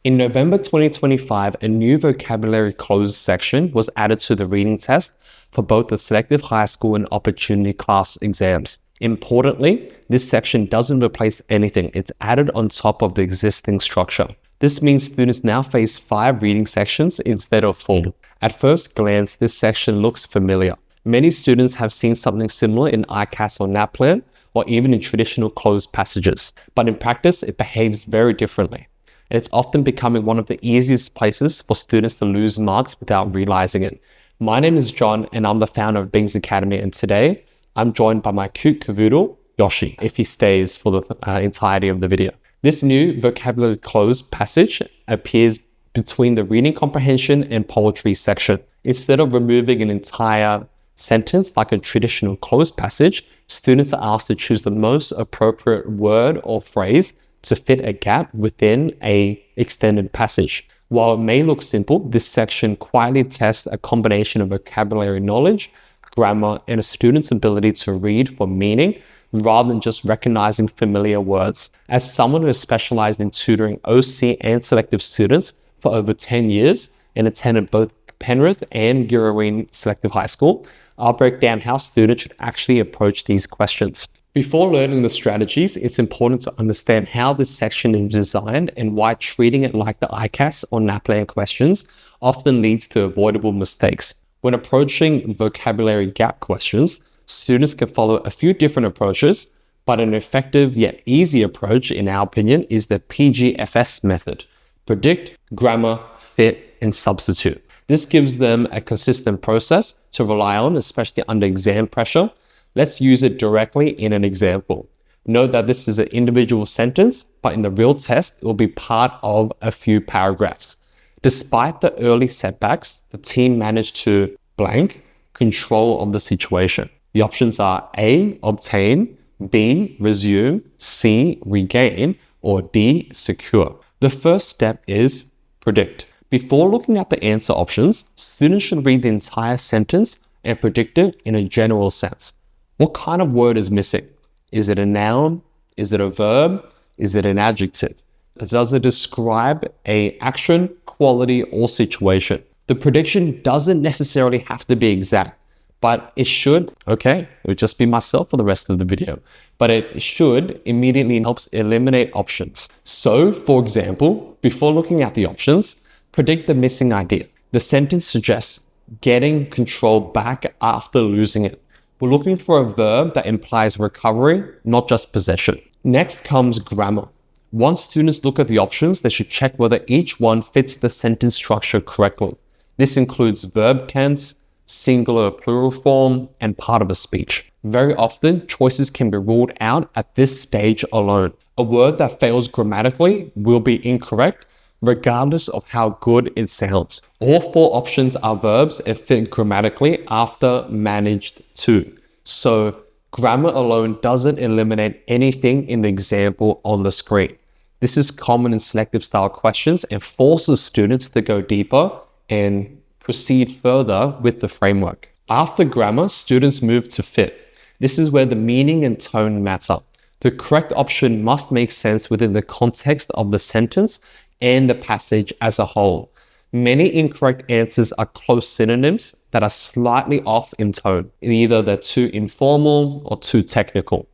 In November 2025, a new Vocabulary Cloze section was added to the reading test for both the selective high school and opportunity class exams. Importantly, this section doesn't replace anything. It's added on top of the existing structure. This means students now face 5 reading sections instead of 4. At first glance, this section looks familiar. Many students have seen something similar in ICAS or NAPLAN, or even in traditional closed passages. But in practice, it behaves very differently. And it's often becoming one of the easiest places for students to lose marks without realizing it. My name is John, and I'm the founder of Bing's Academy, and today I'm joined by my cute cavoodle, Yoshi, if he stays for the entirety of the video. This new Vocabulary Cloze passage appears between the reading comprehension and poetry section. Instead of removing an entire sentence like a traditional closed passage, students are asked to choose the most appropriate word or phrase to fit a gap within an extended passage. While it may look simple, this section quietly tests a combination of vocabulary knowledge, grammar, and a student's ability to read for meaning rather than just recognizing familiar words. As someone who has specialized in tutoring OC and selective students for over 10 years and attended both Penrith and Girraween Selective High School, I'll break down how students should actually approach these questions. Before learning the strategies, it's important to understand how this section is designed and why treating it like the ICAS or NAPLAN questions often leads to avoidable mistakes. When approaching vocabulary gap questions, students can follow a few different approaches, but an effective yet easy approach, in our opinion, is the PGFS method: predict, grammar, fit, and substitute. This gives them a consistent process to rely on, especially under exam pressure. Let's use it directly in an example. Note that this is an individual sentence, but in the real test, it will be part of a few paragraphs. Despite the early setbacks, the team managed to blank control of the situation. The options are A, obtain, B, resume, C, regain, or D, secure. The first step is predict. Before looking at the answer options, students should read the entire sentence and predict it in a general sense. What kind of word is missing? Is it a noun? Is it a verb? Is it an adjective? Does it describe an action, quality, or situation? The prediction doesn't necessarily have to be exact, but it should, it would just be myself for the rest of the video, but it should immediately helps eliminate options. So, for example, before looking at the options, predict the missing idea. The sentence suggests getting control back after losing it. We're looking for a verb that implies recovery, not just possession. Next comes grammar. Once students look at the options, they should check whether each one fits the sentence structure correctly. This includes verb tense, singular or plural form, and part of a speech. Very often, choices can be ruled out at this stage alone. A word that fails grammatically will be incorrect, regardless of how good it sounds. All 4 options are verbs and fit grammatically after managed to. So grammar alone doesn't eliminate anything in the example on the screen. This is common in selective style questions and forces students to go deeper and proceed further with the framework. After grammar, students move to fit. This is where the meaning and tone matter. The correct option must make sense within the context of the sentence and the passage as a whole. Many incorrect answers are close synonyms that are slightly off in tone. Either they're too informal or too technical.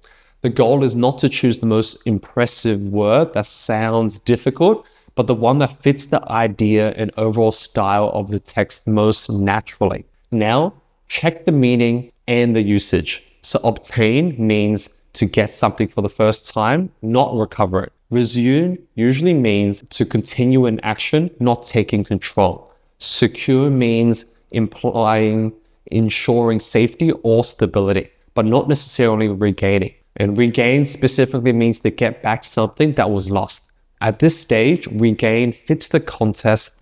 The goal is not to choose the most impressive word that sounds difficult, but the one that fits the idea and overall style of the text most naturally. Now, check the meaning and the usage. So obtain means to get something for the first time, not recover it. Resume usually means to continue an action, not taking control. Secure means ensuring safety or stability, but not necessarily regaining. And regain specifically means to get back something that was lost. At this stage, regain fits the context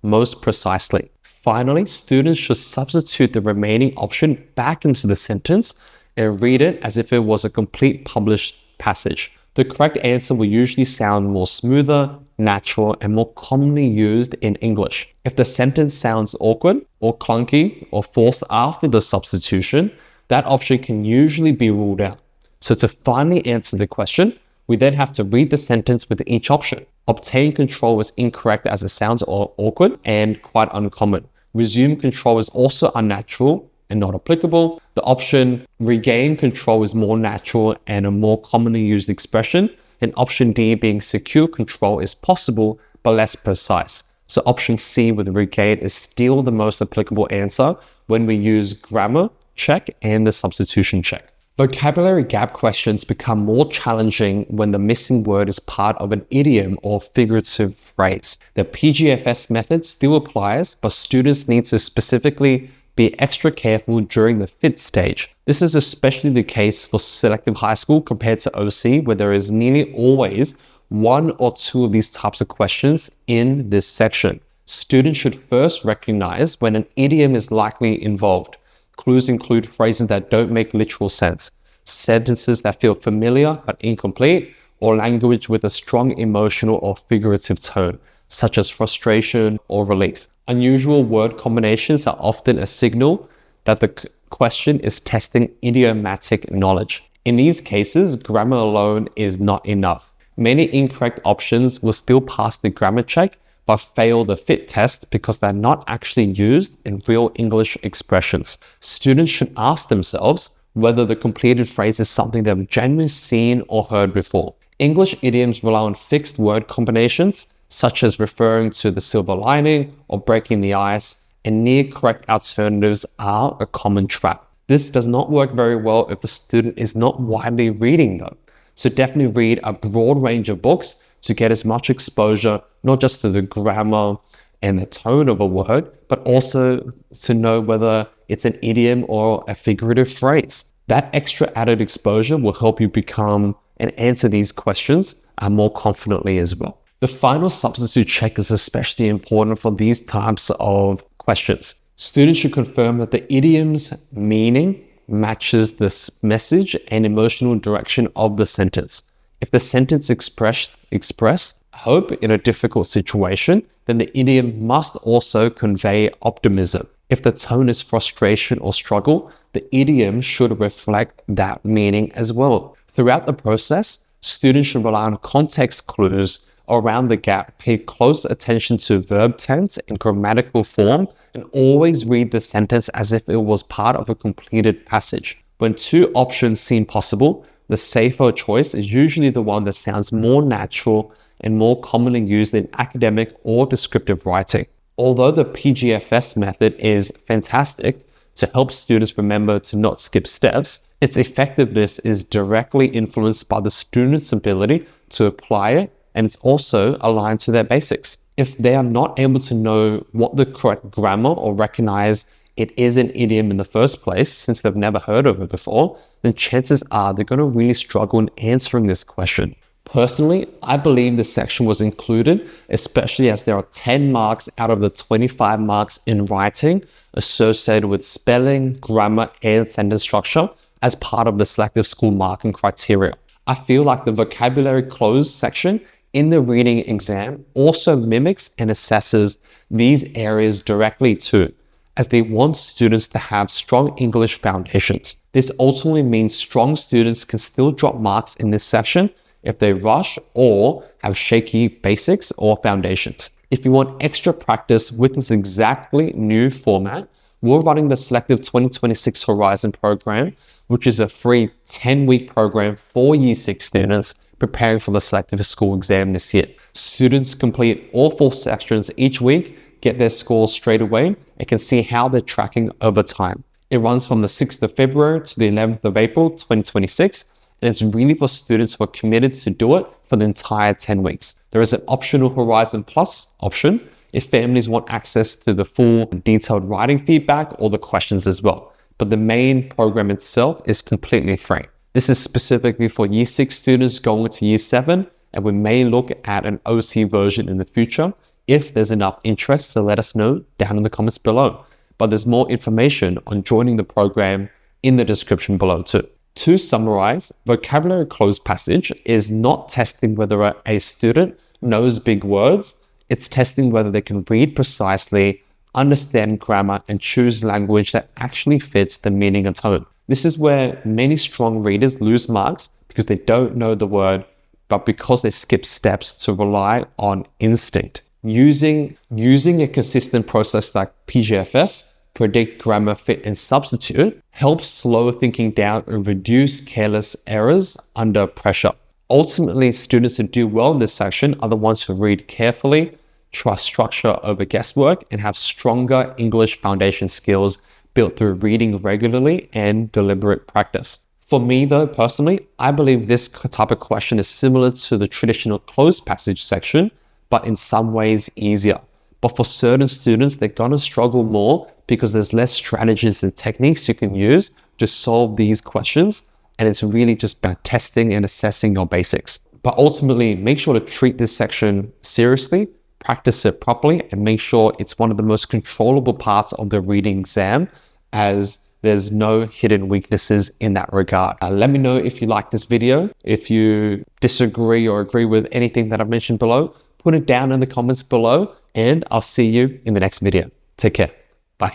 most precisely. Finally, students should substitute the remaining option back into the sentence and read it as if it was a complete published passage. The correct answer will usually sound more smoother, natural, and more commonly used in English. If the sentence sounds awkward or clunky or forced after the substitution, that option can usually be ruled out. So to finally answer the question, we then have to read the sentence with each option. Obtain control is incorrect as it sounds awkward and quite uncommon. Resume control is also unnatural and not applicable. The option regain control is more natural and a more commonly used expression. And option D being secure control is possible but less precise. So option C with regain is still the most applicable answer when we use grammar check and the substitution check. Vocabulary gap questions become more challenging when the missing word is part of an idiom or figurative phrase. The PGFS method still applies, but students need to specifically be extra careful during the fit stage. This is especially the case for selective high school compared to OC, where there is nearly always one or two of these types of questions in this section. Students should first recognize when an idiom is likely involved. Clues include phrases that don't make literal sense, sentences that feel familiar but incomplete, or language with a strong emotional or figurative tone, such as frustration or relief. Unusual word combinations are often a signal that the question is testing idiomatic knowledge. In these cases, grammar alone is not enough. Many incorrect options will still pass the grammar check but fail the fit test because they're not actually used in real English expressions. Students should ask themselves whether the completed phrase is something they've genuinely seen or heard before. English idioms rely on fixed word combinations, such as referring to the silver lining or breaking the ice, and near correct alternatives are a common trap. This does not work very well if the student is not widely reading them. So definitely read a broad range of books to get as much exposure, not just to the grammar and the tone of a word, but also to know whether it's an idiom or a figurative phrase. That extra added exposure will help you become and answer these questions more confidently as well. The final substitute check is especially important for these types of questions. Students should confirm that the idiom's meaning matches the message and emotional direction of the sentence. If the sentence expressed hope in a difficult situation, then the idiom must also convey optimism. If the tone is frustration or struggle, the idiom should reflect that meaning as well. Throughout the process, students should rely on context clues around the gap, pay close attention to verb tense and grammatical form, and always read the sentence as if it was part of a completed passage. When two options seem possible, the safer choice is usually the one that sounds more natural and more commonly used in academic or descriptive writing. Although the PGFS method is fantastic to help students remember to not skip steps, its effectiveness is directly influenced by the student's ability to apply it, and it's also aligned to their basics. If they are not able to know what the correct grammar or recognize it is an idiom in the first place, since they've never heard of it before, then chances are they're going to really struggle in answering this question. Personally, I believe this section was included, especially as there are 10 marks out of the 25 marks in writing associated with spelling, grammar, and sentence structure as part of the selective school marking criteria. I feel like the vocabulary cloze section in the reading exam also mimics and assesses these areas directly too, as they want students to have strong English foundations. This ultimately means strong students can still drop marks in this section if they rush or have shaky basics or foundations. If you want extra practice with this exactly new format, we're running the Selective 2026 Horizon program, which is a free 10-week program for Year 6 students preparing for the selective school exam this year. Students complete all 4 sections each week, get their scores straight away, and can see how they're tracking over time. It runs from the 6th of February to the 11th of April 2026, and it's really for students who are committed to do it for the entire 10 weeks. There is an optional Horizon Plus option if families want access to the full detailed writing feedback or the questions as well. But the main program itself is completely free. This is specifically for Year 6 students going into Year 7, and we may look at an OC version in the future if there's enough interest, so let us know down in the comments below. But there's more information on joining the program in the description below too. To summarize, vocabulary cloze passage is not testing whether a student knows big words. It's testing whether they can read precisely, understand grammar, and choose language that actually fits the meaning and tone. This is where many strong readers lose marks because they don't know the word but because they skip steps to rely on instinct. Using a consistent process like PGFS, predict, grammar, fit, and substitute, helps slow thinking down and reduce careless errors under pressure. Ultimately, students who do well in this section are the ones who read carefully, trust structure over guesswork, and have stronger English foundation skills built through reading regularly and deliberate practice. For me though, personally, I believe this type of question is similar to the traditional closed passage section, but in some ways easier. But for certain students, they're gonna struggle more because there's less strategies and techniques you can use to solve these questions. And it's really just about testing and assessing your basics. But ultimately, make sure to treat this section seriously, practice it properly, and make sure it's one of the most controllable parts of the reading exam, as there's no hidden weaknesses in that regard. Let me know if you like this video. If you disagree or agree with anything that I've mentioned below, put it down in the comments below, and I'll see you in the next video. Take care.